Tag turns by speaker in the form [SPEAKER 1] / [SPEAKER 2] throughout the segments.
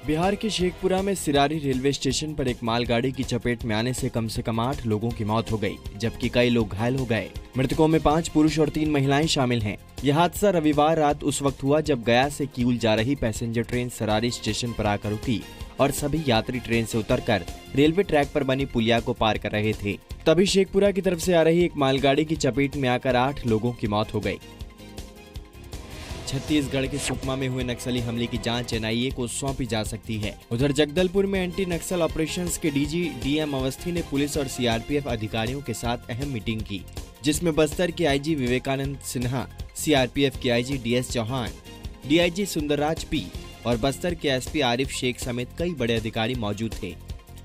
[SPEAKER 1] बिहार के शेखपुरा में Sirari railway station पर एक मालगाड़ी की चपेट में आने से कम 8 लोगों की मौत हो गई, जबकि कई लोग घायल हो गए। मृतकों में 5 पुरुष और 3 महिलाएं शामिल हैं। यह हादसा रविवार रात उस वक्त हुआ जब गया से किऊल जा रही पैसेंजर ट्रेन सिरारी स्टेशन पर आकर रुकी और सभी यात्री ट्रेन से उतरकर रेलवे ट्रैक पर बनी पुलिया को पार कर रहे थे। तभी शेखपुरा की तरफ से आ रही एक मालगाड़ी की चपेट में आकर 8 लोगों की मौत हो गई। छत्तीसगढ़ के सुकमा में हुए नक्सली हमले की जांच एनआईए को सौंपी जा सकती है। उधर जगदलपुर में एंटी नक्सल ऑपरेशंस के डीजी डीएम अवस्थी ने पुलिस और सीआरपीएफ अधिकारियों के साथ अहम मीटिंग की, जिसमें बस्तर के आईजी विवेकानंद सिन्हा, सीआरपीएफ के IG DS Chauhan, DIG Sundarraj P और बस्तर के एसपी आरिफ शेख समेत कई बड़े अधिकारी मौजूद थे।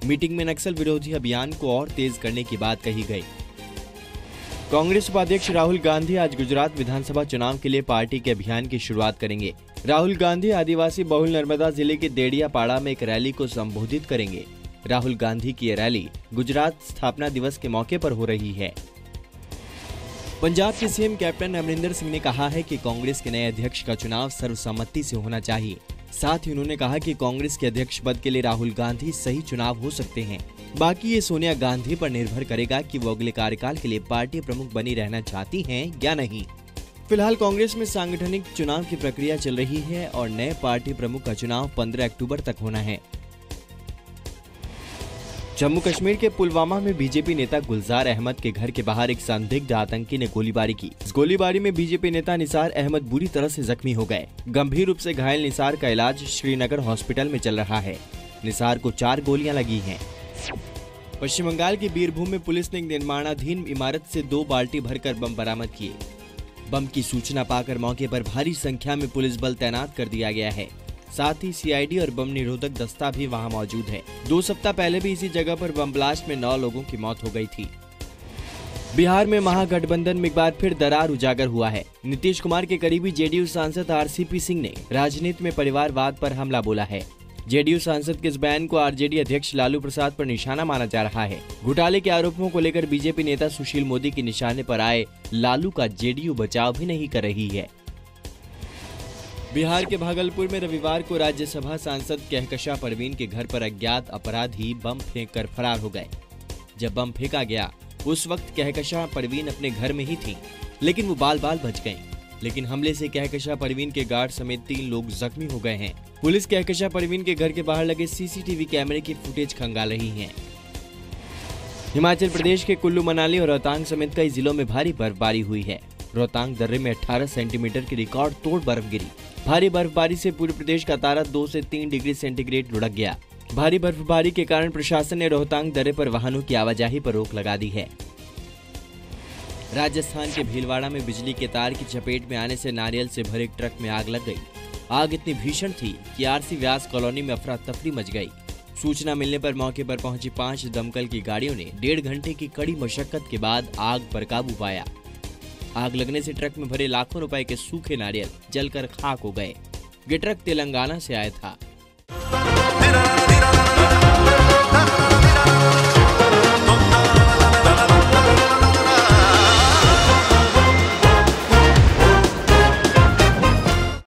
[SPEAKER 1] मीटिंग में नक्सल विरोधी अभियान को और तेज करने की बात कही गई। कांग्रेस उपाध्यक्ष राहुल गांधी आज गुजरात विधानसभा चुनाव के लिए पार्टी के अभियान की शुरुआत करेंगे। राहुल गांधी आदिवासी बहुल नर्मदा जिले के देडियापाड़ा में एक रैली को संबोधित करेंगे। राहुल गांधी की यह रैली गुजरात स्थापना दिवस के मौके पर हो रही है। पंजाब के सीएम कैप्टन अमरिंदर सिंह ने कहा है कि कांग्रेस के नए अध्यक्ष का चुनाव सर्वसम्मति से होना चाहिए। साथ ही उन्होंने कहा कि कांग्रेस के अध्यक्ष पद के लिए राहुल गांधी सही चुनाव हो सकते हैं। बाकी ये सोनिया गांधी पर निर्भर करेगा कि वो अगले कार्यकाल के लिए पार्टी प्रमुख बनी रहना चाहती हैं या नहीं। फिलहाल कांग्रेस में सांगठनिक चुनाव की प्रक्रिया चल रही है और नए पार्टी प्रमुख का चुनाव 15 अक्टूबर तक होना है। जम्मू कश्मीर के पुलवामा में बीजेपी नेता गुलजार अहमद के घर के बाहर एक संदिग्ध आतंकी ने गोलीबारी की। इस गोलीबारी में बीजेपी नेता निसार अहमद बुरी तरह से जख्मी हो गए। गंभीर रूप से घायल निसार का इलाज श्रीनगर हॉस्पिटल में चल रहा है। निसार को 4 गोलियां लगी हैं। पश्चिम बंगाल के बीरभूम में पुलिस ने एक निर्माणाधीन इमारत से 2 बाल्टी भरकर बम बरामद किए। बम की सूचना पाकर मौके पर भारी संख्या में पुलिस बल तैनात कर दिया गया है। साथ ही सीआईडी और बम निरोधक दस्ता भी वहां मौजूद है। 2 सप्ताह पहले भी इसी जगह पर बम ब्लास्ट में 9 लोगों की मौत हो गई थी। बिहार में महागठबंधन में एक बार फिर दरार उजागर हुआ है। नीतीश कुमार के करीबी जेडीयू सांसद आरसीपी सिंह ने राजनीति में परिवारवाद पर हमला बोला है। जेडीयू सांसद के इस बयान को आरजेडी अध्यक्ष लालू प्रसाद पर निशाना माना जा रहा है। घोटाले के आरोपों को लेकर बीजेपी नेता सुशील मोदी के निशाने पर आए लालू का जेडीयू बचाव भी नहीं कर रही है। बिहार के भागलपुर में रविवार को राज्यसभा सांसद कहकशा परवीन के घर पर अज्ञात अपराधी बम फेंककर फरार हो गए। जब बम फेंका गया उस वक्त कहकशा परवीन अपने घर में ही थी, लेकिन वो बाल बाल बच गईं। लेकिन हमले से कहकशा परवीन के गार्ड समेत 3 लोग जख्मी हो गए हैं। पुलिस कहकशा परवीन के घर के बाहर लगे सीसीटीवी कैमरे की फुटेज खंगाल रही है। हिमाचल प्रदेश के कुल्लू मनाली और रोहतांग समेत कई जिलों में भारी बर्फबारी हुई है। रोहतांग दर्रे में 18 सेंटीमीटर की रिकॉर्ड तोड़ बर्फ गिरी। भारी बर्फबारी से पूरे प्रदेश का तारा 2 से 3 डिग्री सेंटीग्रेड लुढ़क गया। भारी बर्फबारी के कारण प्रशासन ने रोहतांग दर्रे पर वाहनों की आवाजाही पर रोक लगा दी है। राजस्थान के भीलवाड़ा में बिजली के तार की चपेट में आने से नारियल से भरे एक ट्रक में आग लग गई। आग इतनी भीषण थी कि आरसी व्यास कॉलोनी में अफरा तफरी मच गई। सूचना मिलने पर मौके पर पहुंची 5 दमकल की गाड़ियों ने 1.5 घंटे की कड़ी मशक्कत के बाद आग पर काबू पाया। आग लगने से ट्रक में भरे लाखों रुपए के सूखे नारियल जलकर खाक हो गए। ये ट्रक तेलंगाना से आया था।